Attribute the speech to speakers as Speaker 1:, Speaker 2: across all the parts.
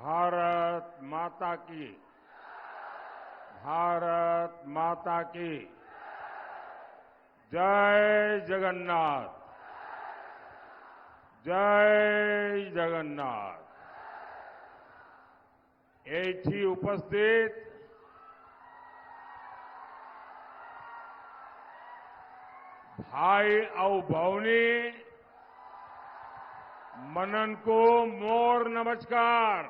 Speaker 1: भारत माता की। भारत माता की। जय जगन्नाथ। जय जगन्नाथ। एथी उपस्थित भाई और भौनी मनन को मोर नमस्कार।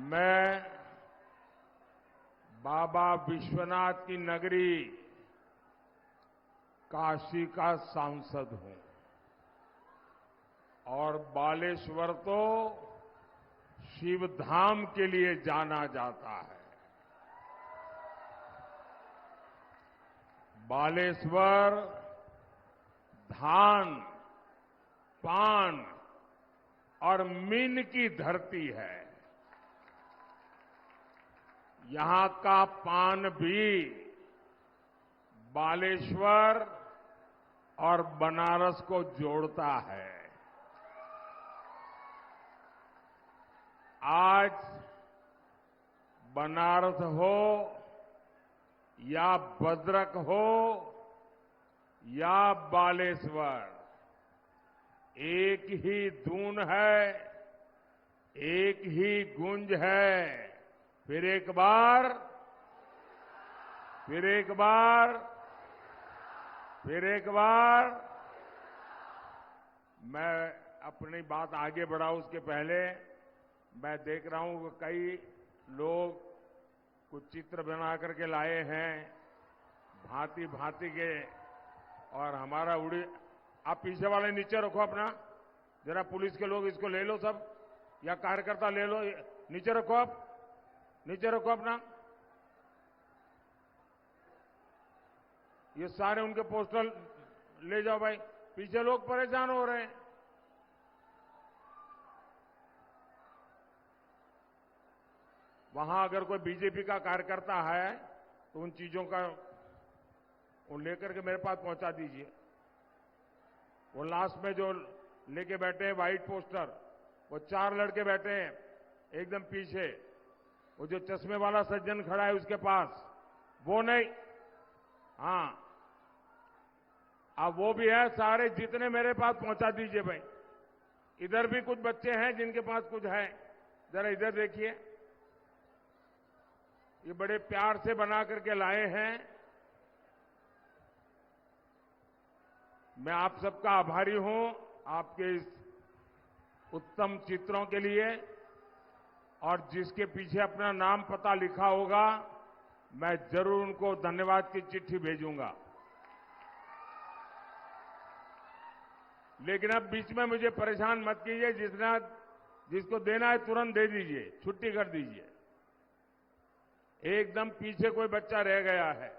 Speaker 1: मैं बाबा विश्वनाथ की नगरी काशी का सांसद हूं और बालेश्वर तो शिवधाम के लिए जाना जाता है। बालेश्वर धान, पान और मीन की धरती है। यहां का पान भी बालेश्वर और बनारस को जोड़ता है। आज बनारस हो या भद्रक हो या बालेश्वर, एक ही धुन है, एक ही गूंज है। फिर एक बार, फिर एक बार, फिर एक बार। मैं अपनी बात आगे बढ़ाऊं उसके पहले मैं देख रहा हूं कि कई लोग कुछ चित्र बना करके लाए हैं भांति भांति के, और हमारा उड़ी। आप पीछे वाले नीचे रखो अपना, जरा पुलिस के लोग इसको ले लो सब, या कार्यकर्ता ले लो, नीचे रखो, आप नीचे रखो अपना। ये सारे उनके पोस्टर ले जाओ भाई, पीछे लोग परेशान हो रहे हैं। वहां अगर कोई बीजेपी का कार्यकर्ता है तो उन चीजों का वो लेकर के मेरे पास पहुंचा दीजिए। वो लास्ट में जो लेके बैठे हैं व्हाइट पोस्टर, वो 4 लड़के बैठे हैं एकदम पीछे। वो जो चश्मे वाला सज्जन खड़ा है उसके पास, वो नहीं, हां, अब वो भी है। सारे जितने मेरे पास पहुंचा दीजिए भाई। इधर भी कुछ बच्चे हैं जिनके पास कुछ है, जरा इधर देखिए। ये बड़े प्यार से बना करके लाए हैं। मैं आप सबका आभारी हूं आपके इस उत्तम चित्रों के लिए, और जिसके पीछे अपना नाम पता लिखा होगा मैं जरूर उनको धन्यवाद की चिट्ठी भेजूंगा। लेकिन अब बीच में मुझे परेशान मत कीजिए। जिसको देना है तुरंत दे दीजिए, छुट्टी कर दीजिए। एकदम पीछे कोई बच्चा रह गया है,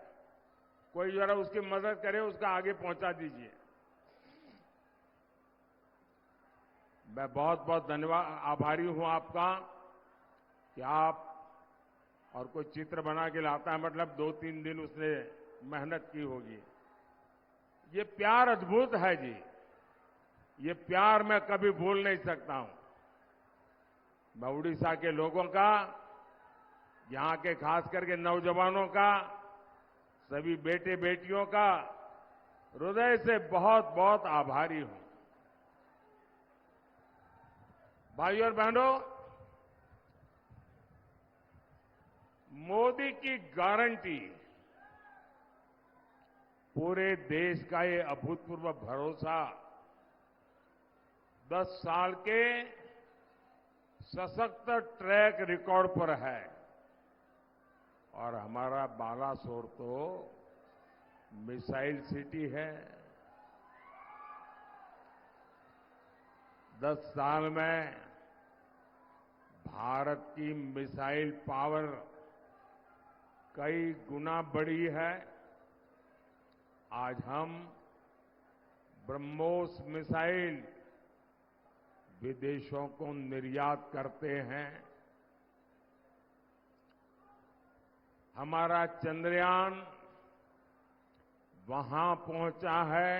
Speaker 1: कोई जरा उसकी मदद करे, उसका आगे पहुंचा दीजिए। मैं बहुत बहुत धन्यवाद आभारी हूं आपका कि आप, और कोई चित्र बना के लाता है मतलब 2-3 दिन उसने मेहनत की होगी। ये प्यार अद्भुत है जी, ये प्यार मैं कभी भूल नहीं सकता हूं। मैं उड़ीसा के लोगों का, यहां के खास करके नौजवानों का, सभी बेटे बेटियों का हृदय से बहुत बहुत आभारी हूं। भाइयों और बहनों, मोदी की गारंटी, पूरे देश का ये अभूतपूर्व भरोसा 10 साल के सशक्त ट्रैक रिकॉर्ड पर है। और हमारा बालासोर तो मिसाइल सिटी है। 10 साल में भारत की मिसाइल पावर कई गुना बढ़ी है। आज हम ब्रह्मोस मिसाइल विदेशों को निर्यात करते हैं। हमारा चंद्रयान वहां पहुंचा है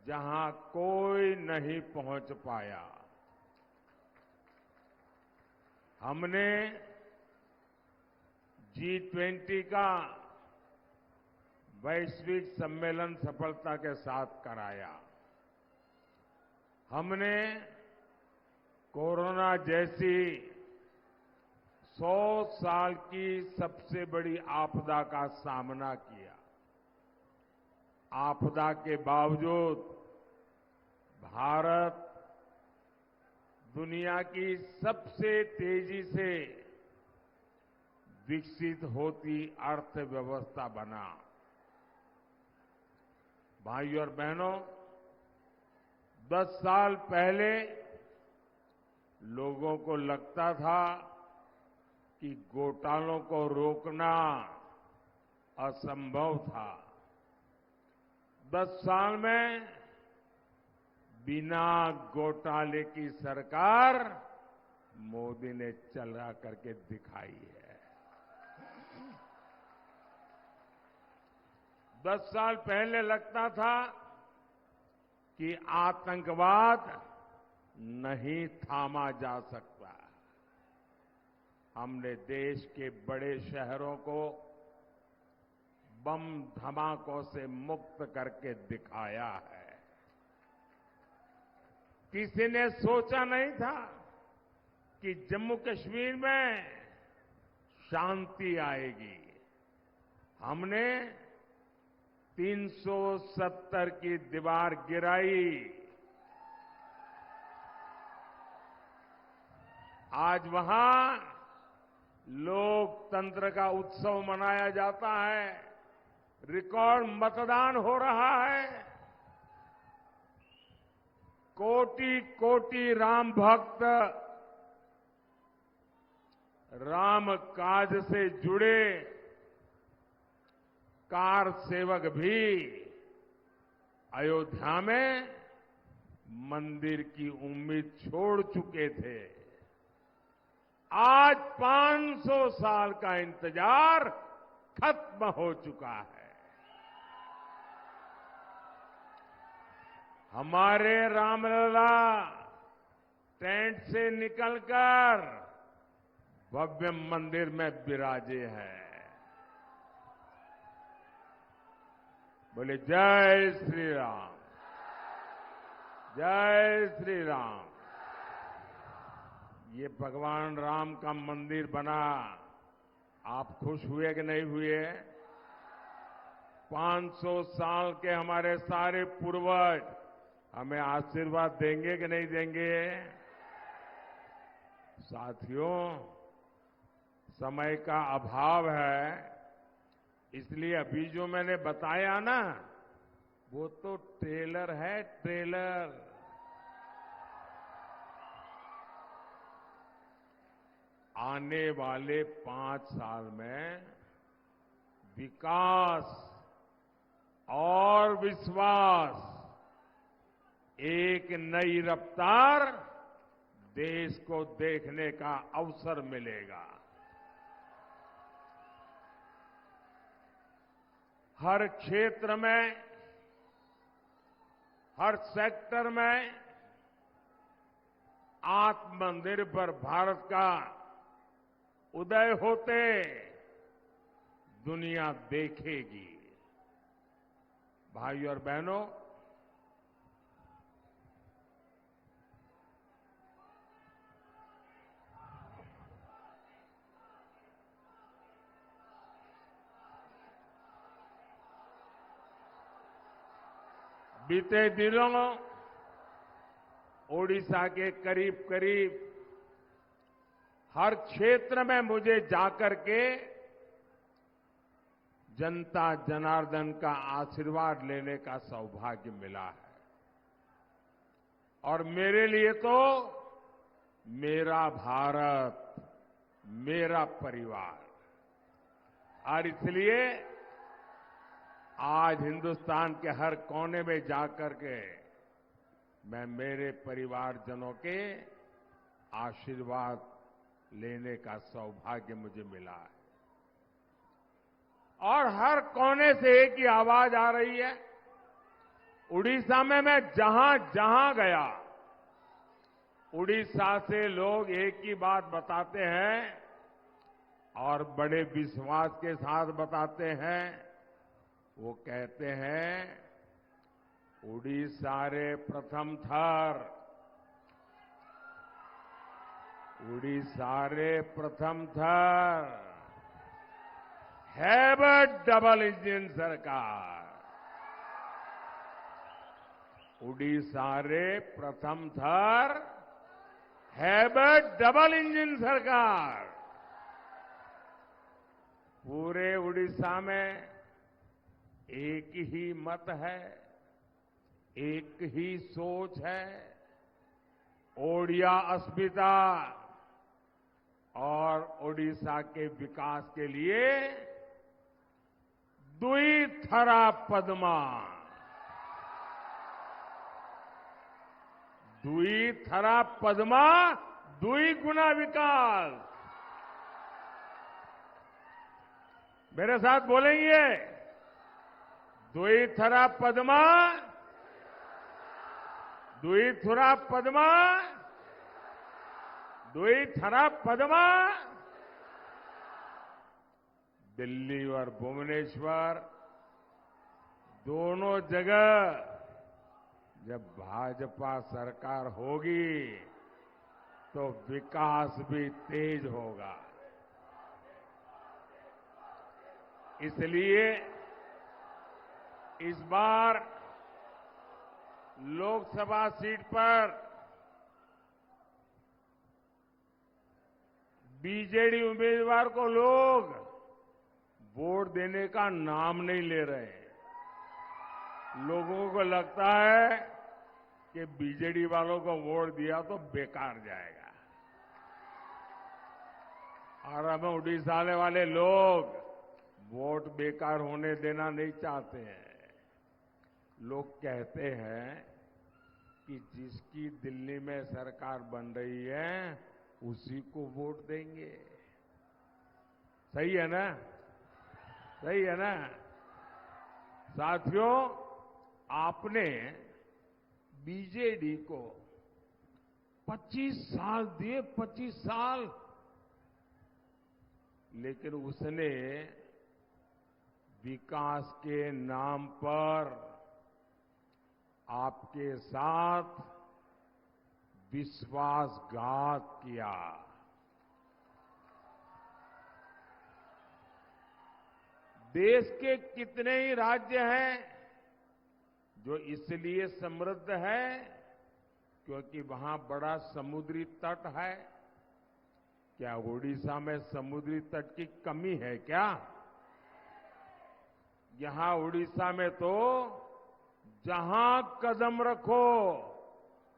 Speaker 1: जहां कोई नहीं पहुंच पाया। हमने G20 का वैश्विक सम्मेलन सफलता के साथ कराया। हमने कोरोना जैसी 100 साल की सबसे बड़ी आपदा का सामना किया। आपदा के बावजूद भारत दुनिया की सबसे तेजी से विकसित होती अर्थव्यवस्था बना। भाइयों और बहनों, 10 साल पहले लोगों को लगता था कि घोटालों को रोकना असंभव था। 10 साल में बिना घोटाले की सरकार मोदी ने चला करके दिखाई है। 10 साल पहले लगता था कि आतंकवाद नहीं थामा जा सकता। हमने देश के बड़े शहरों को बम धमाकों से मुक्त करके दिखाया है। किसी ने सोचा नहीं था कि जम्मू कश्मीर में शांति आएगी। हमने 370 की दीवार गिराई। आज वहां लोकतंत्र का उत्सव मनाया जाता है। रिकॉर्ड मतदान हो रहा है। कोटि कोटि राम भक्त राम काज से जुड़े कार सेवक भी अयोध्या में मंदिर की उम्मीद छोड़ चुके थे। आज 500 साल का इंतजार खत्म हो चुका है। हमारे रामलला टेंट से निकलकर भव्य मंदिर में विराजे हैं। बोले जय श्री राम, जय श्री राम। ये भगवान राम का मंदिर बना, आप खुश हुए कि नहीं हुए? 500 साल के हमारे सारे पूर्वज हमें आशीर्वाद देंगे कि नहीं देंगे? साथियों, समय का अभाव है, इसलिए अभी जो मैंने बताया ना, वो तो ट्रेलर है, ट्रेलर। आने वाले 5 साल में विकास और विश्वास, एक नई रफ्तार देश को देखने का अवसर मिलेगा। हर क्षेत्र में, हर सेक्टर में आत्मनिर्भर भारत का उदय होते दुनिया देखेगी। भाइयों और बहनों, बीते दिनों ओडिशा के करीब करीब हर क्षेत्र में मुझे जाकर के जनता जनार्दन का आशीर्वाद लेने का सौभाग्य मिला है। और मेरे लिए तो मेरा भारत, मेरा परिवार, और इसलिए आज हिंदुस्तान के हर कोने में जाकर के मैं मेरे परिवारजनों के आशीर्वाद लेने का सौभाग्य मुझे मिला है। और हर कोने से एक ही आवाज आ रही है उड़ीसा में मैं जहां जहां गया, उड़ीसा से लोग एक ही बात बताते हैं और बड़े विश्वास के साथ बताते हैं। वो कहते हैं, उड़ीसा रे प्रथम थर, उड़ीसा रे प्रथम थर, हैव अ डबल इंजन सरकार। उड़ीसा रे प्रथम थर, हैव अ डबल इंजन सरकार। पूरे उड़ीसा में एक ही मत है, एक ही सोच है। ओडिया अस्मिता और ओडिशा के विकास के लिए दुई थरा पद्मा, दुई थरा पद्मा, दुई गुना विकास। मेरे साथ बोलेंगे, दुई थरा पद्मा, दुई थुरा पद्मा, दुई थरा पद्मा। दिल्ली और भुवनेश्वर दोनों जगह जब भाजपा सरकार होगी तो विकास भी तेज होगा। इसलिए इस बार लोकसभा सीट पर बीजेडी उम्मीदवार को लोग वोट देने का नाम नहीं ले रहे हैं। लोगों को लगता है कि बीजेडी वालों को वोट दिया तो बेकार जाएगा। और हमें उड़ीसा वाले लोग वोट बेकार होने देना नहीं चाहते हैं। लोग कहते हैं कि जिसकी दिल्ली में सरकार बन रही है उसी को वोट देंगे। सही है ना? सही है ना? साथियों, आपने बीजेडी को 25 साल दिए, 25 साल, लेकिन उसने विकास के नाम पर आपके साथ विश्वासघात किया। देश के कितने ही राज्य हैं जो इसलिए समृद्ध है क्योंकि वहां बड़ा समुद्री तट है। क्या ओडिशा में समुद्री तट की कमी है क्या? यहां उड़ीसा में तो जहां कदम रखो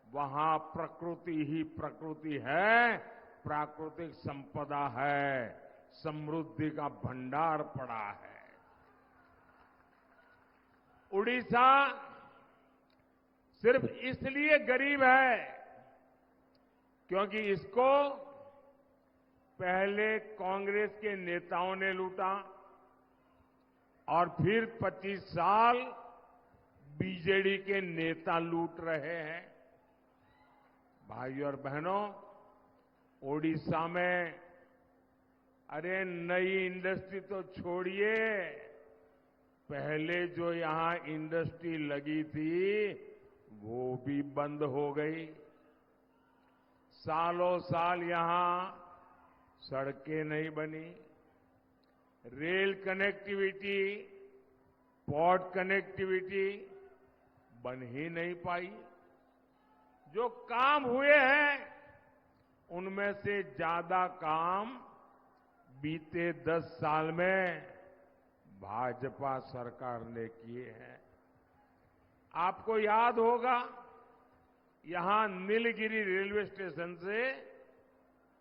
Speaker 1: वहां प्रकृति ही प्रकृति है, प्राकृतिक संपदा है, समृद्धि का भंडार पड़ा है। उड़ीसा सिर्फ इसलिए गरीब है क्योंकि इसको पहले कांग्रेस के नेताओं ने लूटा और फिर 25 साल बीजेडी के नेता लूट रहे हैं। भाइयों और बहनों, ओडिशा में अरे नई इंडस्ट्री तो छोड़िए, पहले जो यहां इंडस्ट्री लगी थी वो भी बंद हो गई। सालों साल यहां सड़कें नहीं बनी, रेल कनेक्टिविटी, पोर्ट कनेक्टिविटी बन ही नहीं पाई। जो काम हुए हैं उनमें से ज्यादा काम बीते 10 साल में भाजपा सरकार ने किए हैं। आपको याद होगा, यहां नीलगिरी रेलवे स्टेशन से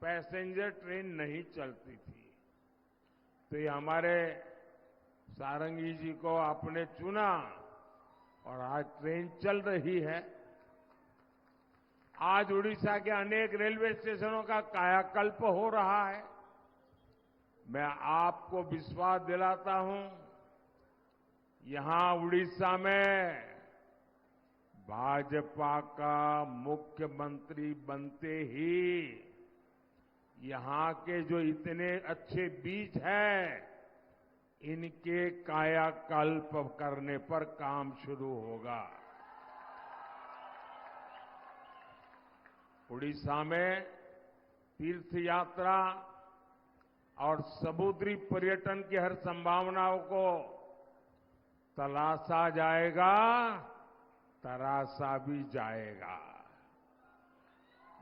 Speaker 1: पैसेंजर ट्रेन नहीं चलती थी, तो ये हमारे सारंगी जी को आपने चुना और आज ट्रेन चल रही है। आज उड़ीसा के अनेक रेलवे स्टेशनों का कायाकल्प हो रहा है। मैं आपको विश्वास दिलाता हूं, यहां उड़ीसा में भाजपा का मुख्यमंत्री बनते ही यहां के जो इतने अच्छे बीज हैं, इनके कायाकल्प करने पर काम शुरू होगा। उड़ीसा में तीर्थ यात्रा और समुद्री पर्यटन की हर संभावनाओं को तलाशा जाएगा, तराशा भी जाएगा।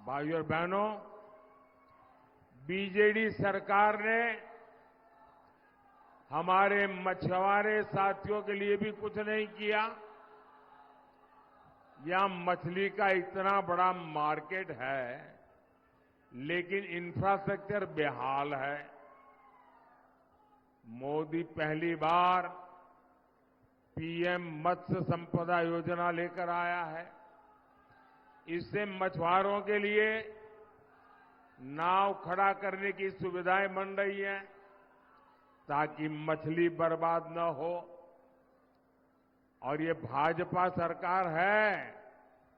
Speaker 1: भाइयों और बहनों, बीजेडी सरकार ने हमारे मछुआरे साथियों के लिए भी कुछ नहीं किया। यहां मछली का इतना बड़ा मार्केट है, लेकिन इंफ्रास्ट्रक्चर बेहाल है। मोदी पहली बार पीएम मत्स्य संपदा योजना लेकर आया है। इससे मछुआरों के लिए नाव खड़ा करने की सुविधाएं बन रही हैं, ताकि मछली बर्बाद न हो। और ये भाजपा सरकार है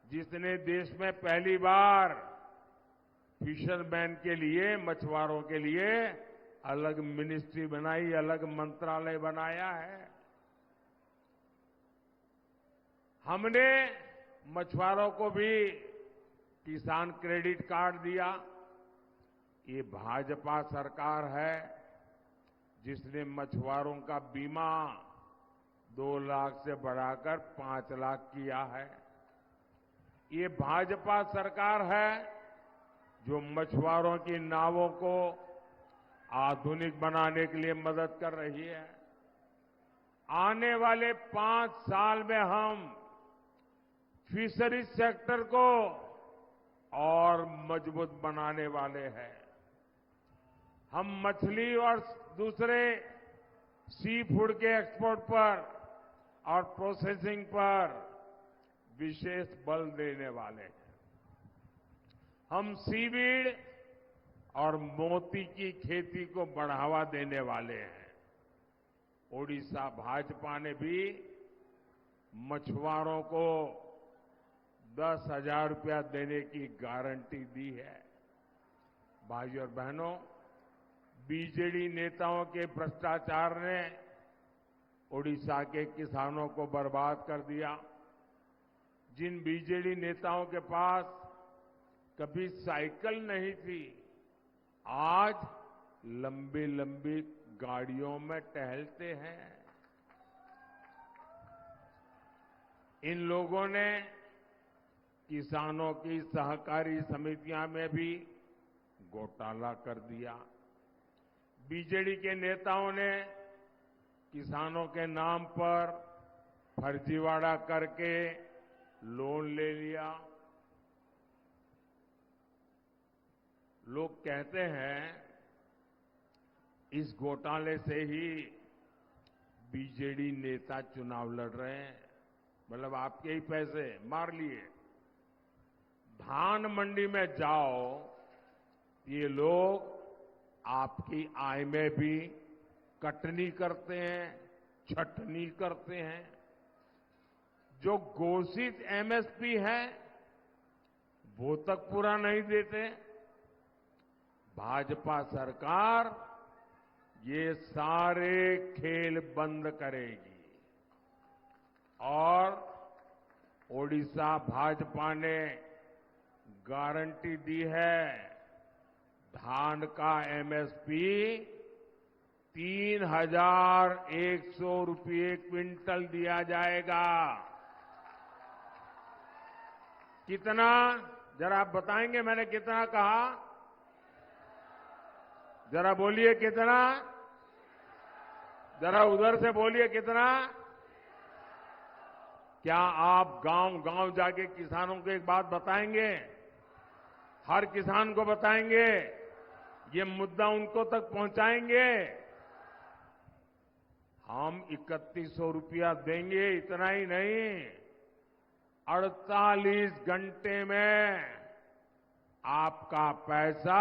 Speaker 1: जिसने देश में पहली बार फिशरमैन के लिए, मछुआरों के लिए अलग मिनिस्ट्री बनाई, अलग मंत्रालय बनाया है। हमने मछुआरों को भी किसान क्रेडिट कार्ड दिया। ये भाजपा सरकार है जिसने मछुआरों का बीमा 2 लाख से बढ़ाकर 5 लाख किया है। ये भाजपा सरकार है जो मछुआरों की नावों को आधुनिक बनाने के लिए मदद कर रही है। आने वाले 5 साल में हम फिशरीज सेक्टर को और मजबूत बनाने वाले हैं। हम मछली और दूसरे सी फूड के एक्सपोर्ट पर और प्रोसेसिंग पर विशेष बल देने वाले हैं। हम सीवीड और मोती की खेती को बढ़ावा देने वाले हैं। ओडिशा भाजपा ने भी मछुआरों को 10,000 रुपया देने की गारंटी दी है। भाइयों और बहनों, बीजेडी नेताओं के भ्रष्टाचार ने ओडिशा के किसानों को बर्बाद कर दिया। जिन बीजेडी नेताओं के पास कभी साइकिल नहीं थी, आज लंबी लंबी गाड़ियों में टहलते हैं। इन लोगों ने किसानों की सहकारी समितियां में भी घोटाला कर दिया। बीजेडी के नेताओं ने किसानों के नाम पर फर्जीवाड़ा करके लोन ले लिया। लोग कहते हैं इस घोटाले से ही बीजेडी नेता चुनाव लड़ रहे हैं, मतलब आपके ही पैसे मार लिए। धान मंडी में जाओ, ये लोग आपकी आय में भी कटनी करते हैं, छटनी करते हैं। जो घोषित एमएसपी है वो तक पूरा नहीं देते। भाजपा सरकार ये सारे खेल बंद करेगी और ओडिशा भाजपा ने गारंटी दी है, धान का एमएसपी 3,100 रुपये क्विंटल दिया जाएगा। कितना, जरा आप बताएंगे मैंने कितना कहा? जरा बोलिए कितना? जरा उधर से बोलिए कितना? क्या आप गांव-गांव जाके किसानों को एक बात बताएंगे? हर किसान को बताएंगे? ये मुद्दा उनको तक पहुंचाएंगे? हम 3100 रुपया देंगे, इतना ही नहीं, 48 घंटे में आपका पैसा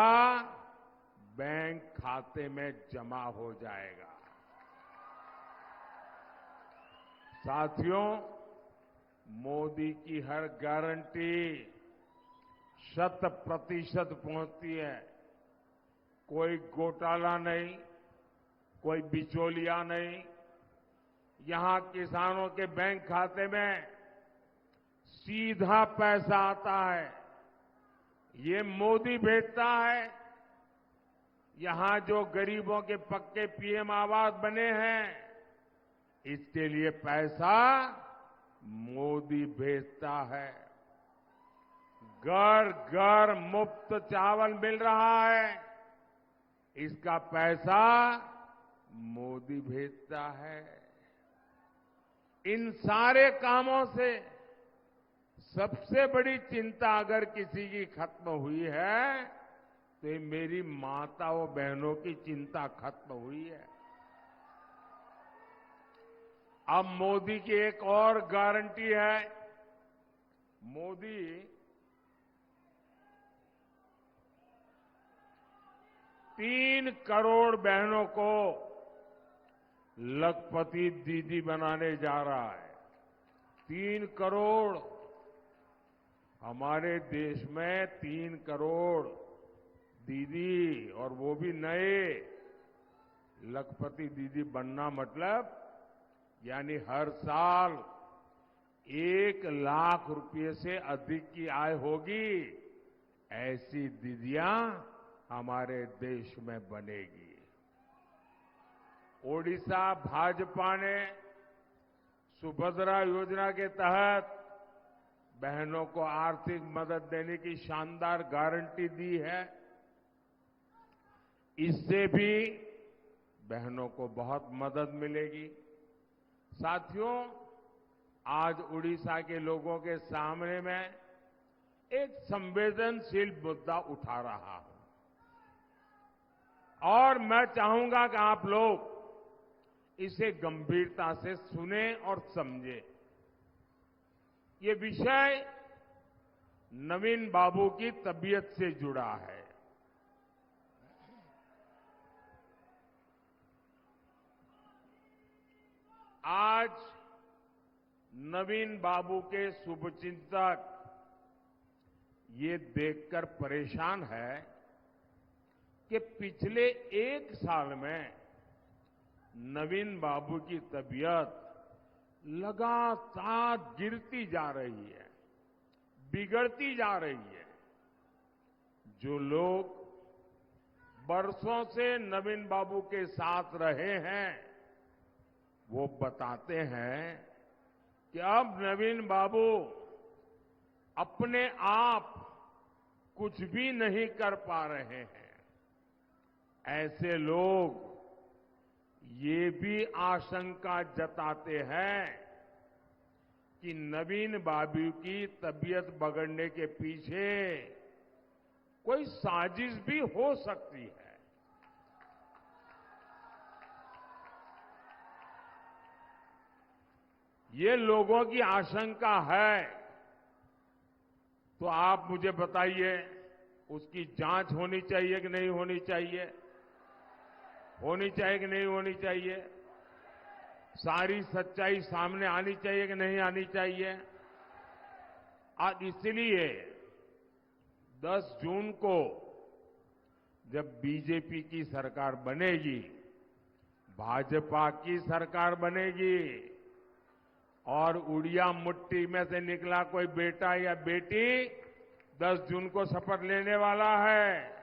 Speaker 1: बैंक खाते में जमा हो जाएगा। साथियों, मोदी की हर गारंटी 100% पहुंचती है। कोई घोटाला नहीं, कोई बिचौलिया नहीं। यहां किसानों के बैंक खाते में सीधा पैसा आता है, ये मोदी भेजता है। यहां जो गरीबों के पक्के पीएम आवास बने हैं, इसके लिए पैसा मोदी भेजता है। घर घर मुफ्त चावल मिल रहा है, इसका पैसा मोदी भेजता है। इन सारे कामों से सबसे बड़ी चिंता अगर किसी की खत्म हुई है तो ये मेरी माताओं बहनों की चिंता खत्म हुई है। अब मोदी की एक और गारंटी है। मोदी 3 करोड़ बहनों को लखपति दीदी बनाने जा रहा है। 3 करोड़। हमारे देश में 3 करोड़ दीदी, और वो भी नए लखपति दीदी बनना मतलब यानी हर साल 1 लाख रुपए से अधिक की आय होगी, ऐसी दीदियां हमारे देश में बनेगी। ओडिशा भाजपा ने सुभद्रा योजना के तहत बहनों को आर्थिक मदद देने की शानदार गारंटी दी है। इससे भी बहनों को बहुत मदद मिलेगी। साथियों, आज उड़ीसा के लोगों के सामने मैं एक संवेदनशील मुद्दा उठा रहा हूं और मैं चाहूंगा कि आप लोग इसे गंभीरता से सुने और समझें। ये विषय नवीन बाबू की तबीयत से जुड़ा है। आज नवीन बाबू के शुभचिंतक ये देखकर परेशान है कि पिछले 1 साल में नवीन बाबू की तबीयत लगातार गिरती जा रही है, बिगड़ती जा रही है। जो लोग बरसों से नवीन बाबू के साथ रहे हैं, वो बताते हैं कि अब नवीन बाबू अपने आप कुछ भी नहीं कर पा रहे हैं। ऐसे लोग ये भी आशंका जताते हैं कि नवीन बाबू की तबीयत बिगड़ने के पीछे कोई साजिश भी हो सकती है। ये लोगों की आशंका है, तो आप मुझे बताइए, उसकी जांच होनी चाहिए कि नहीं होनी चाहिए? होनी चाहिए कि नहीं होनी चाहिए? सारी सच्चाई सामने आनी चाहिए कि नहीं आनी चाहिए? आज इसलिए 10 जून को जब बीजेपी की सरकार बनेगी, भाजपा की सरकार बनेगी और उड़िया मुट्ठी में से निकला कोई बेटा या बेटी 10 जून को शपथ लेने वाला है।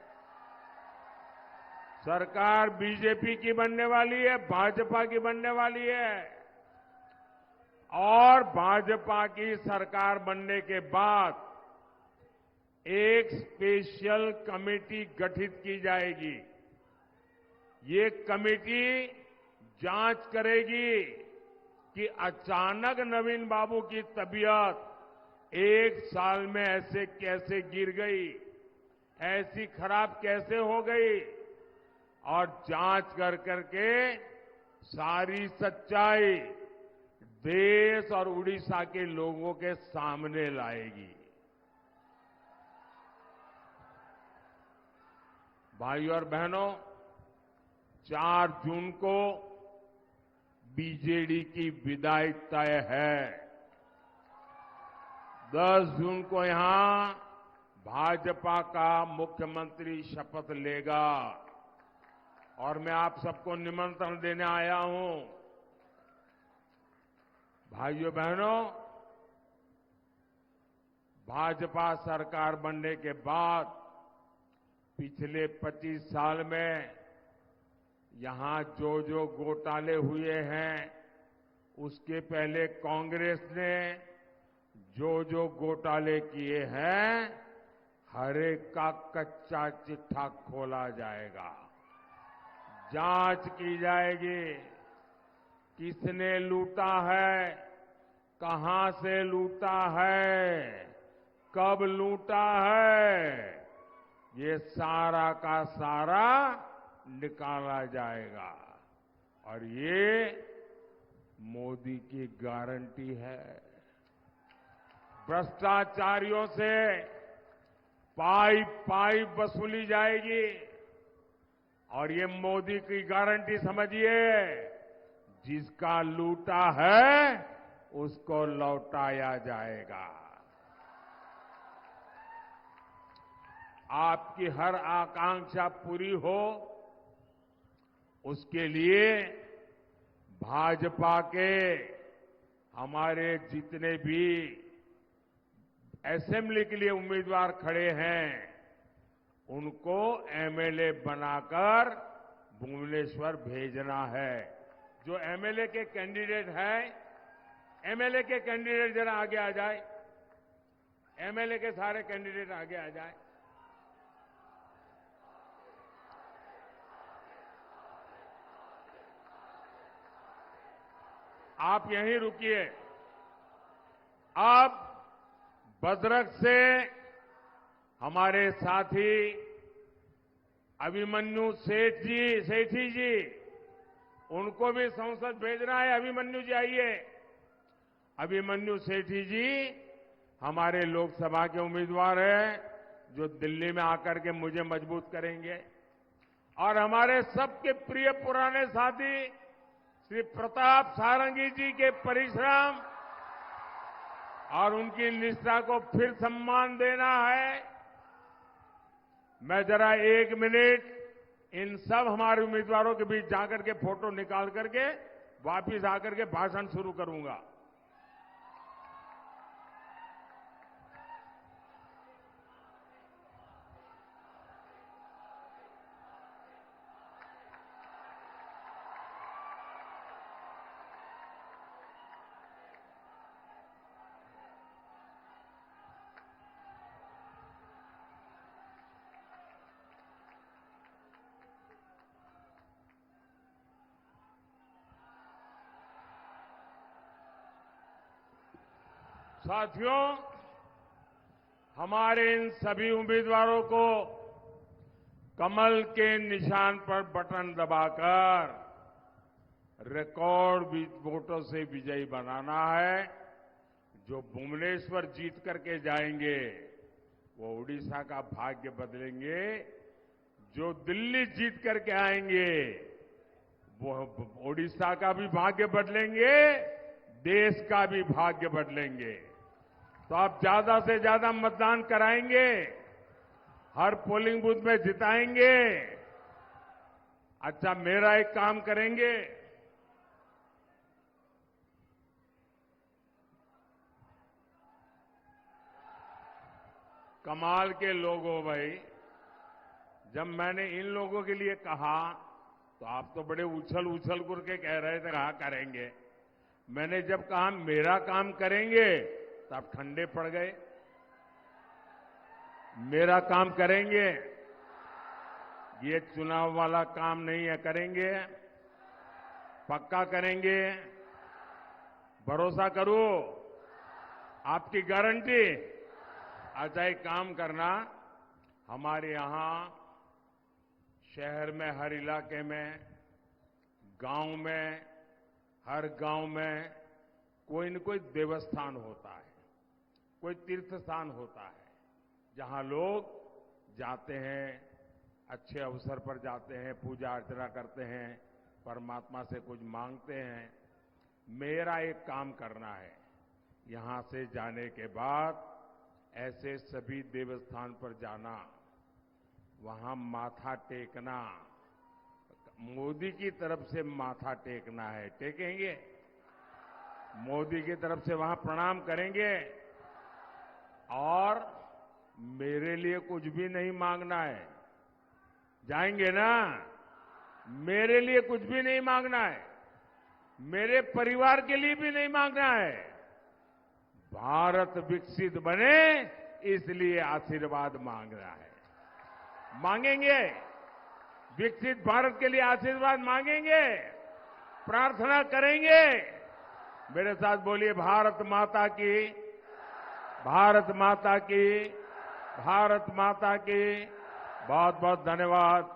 Speaker 1: सरकार बीजेपी की बनने वाली है, भाजपा की बनने वाली है। और भाजपा की सरकार बनने के बाद एक स्पेशल कमेटी गठित की जाएगी। ये कमेटी जांच करेगी कि अचानक नवीन बाबू की तबीयत 1 साल में ऐसे कैसे गिर गई, ऐसी खराब कैसे हो गई, और जांच कर करके सारी सच्चाई देश और उड़ीसा के लोगों के सामने लाएगी। भाइयों और बहनों, 4 जून को बीजेडी की विदाई तय है। 10 जून को यहां भाजपा का मुख्यमंत्री शपथ लेगा और मैं आप सबको निमंत्रण देने आया हूं। भाइयों बहनों, भाजपा सरकार बनने के बाद पिछले 25 साल में यहां जो जो घोटाले हुए हैं, उसके पहले कांग्रेस ने जो जो घोटाले किए हैं, हर एक का कच्चा चिट्ठा खोला जाएगा, जांच की जाएगी। किसने लूटा है, कहां से लूटा है, कब लूटा है, ये सारा का सारा निकाला जाएगा और ये मोदी की गारंटी है। भ्रष्टाचारियों से पाई वसूली जाएगी और ये मोदी की गारंटी समझिए, जिसका लूटा है उसको लौटाया जाएगा। आपकी हर आकांक्षा पूरी हो, उसके लिए भाजपा के हमारे जितने भी असेंबली के लिए उम्मीदवार खड़े हैं, उनको एमएलए बनाकर भुवनेश्वर भेजना है। जो एमएलए के कैंडिडेट हैं, एमएलए के कैंडिडेट जरा आगे आ जाए। एमएलए के सारे कैंडिडेट आगे आ जाए। आप यहीं रुकिए। अब भद्रक से हमारे साथी अभिमन्यु सेठी जी, उनको भी संसद भेजना है। अभिमन्यु जी आइए। अभिमन्यु सेठी जी हमारे लोकसभा के उम्मीदवार हैं, जो दिल्ली में आकर के मुझे मजबूत करेंगे। और हमारे सबके प्रिय पुराने साथी श्री प्रताप सारंगी जी के परिश्रम और उनकी निष्ठा को फिर सम्मान देना है। मैं जरा 1 मिनट इन सब हमारे उम्मीदवारों के बीच जाकर के फोटो निकाल करके वापिस आकर के भाषण शुरू करूंगा। साथियों, हमारे इन सभी उम्मीदवारों को कमल के निशान पर बटन दबाकर रिकॉर्ड वोटों से विजयी बनाना है। जो भुवनेश्वर जीत करके जाएंगे, वो उड़ीसा का भाग्य बदलेंगे। जो दिल्ली जीत करके आएंगे, वो उड़ीसा का भी भाग्य बदलेंगे, देश का भी भाग्य बदलेंगे। तो आप ज्यादा से ज्यादा मतदान कराएंगे, हर पोलिंग बूथ में जिताएंगे। अच्छा, मेरा एक काम करेंगे, कमाल के लोग हो भाई। जब मैंने इन लोगों के लिए कहा तो आप तो बड़े उछल उछल करके कह रहे थे कहा करेंगे। मैंने जब कहा मेरा काम करेंगे तो आप ठंडे पड़ गए। मेरा काम करेंगे, ये चुनाव वाला काम नहीं है, करेंगे, पक्का करेंगे, भरोसा करो, आपकी गारंटी। अच्छा, एक काम करना, हमारे यहां शहर में हर इलाके में, गांव में, हर गांव में कोई न कोई देवस्थान होता है, कोई तीर्थ स्थान होता है, जहां लोग जाते हैं, अच्छे अवसर पर जाते हैं, पूजा अर्चना करते हैं, परमात्मा से कुछ मांगते हैं। मेरा एक काम करना है, यहां से जाने के बाद ऐसे सभी देवस्थान पर जाना, वहां माथा टेकना, मोदी की तरफ से माथा टेकना है, टेकेंगे? मोदी की तरफ से वहां प्रणाम करेंगे और मेरे लिए कुछ भी नहीं मांगना है। जाएंगे ना? मेरे लिए कुछ भी नहीं मांगना है, मेरे परिवार के लिए भी नहीं मांगना है। भारत विकसित बने इसलिए आशीर्वाद मांगना है। मांगेंगे? विकसित भारत के लिए आशीर्वाद मांगेंगे, प्रार्थना करेंगे। मेरे साथ बोलिए, भारत माता की, भारत माता की, भारत माता की। बहुत बहुत धन्यवाद।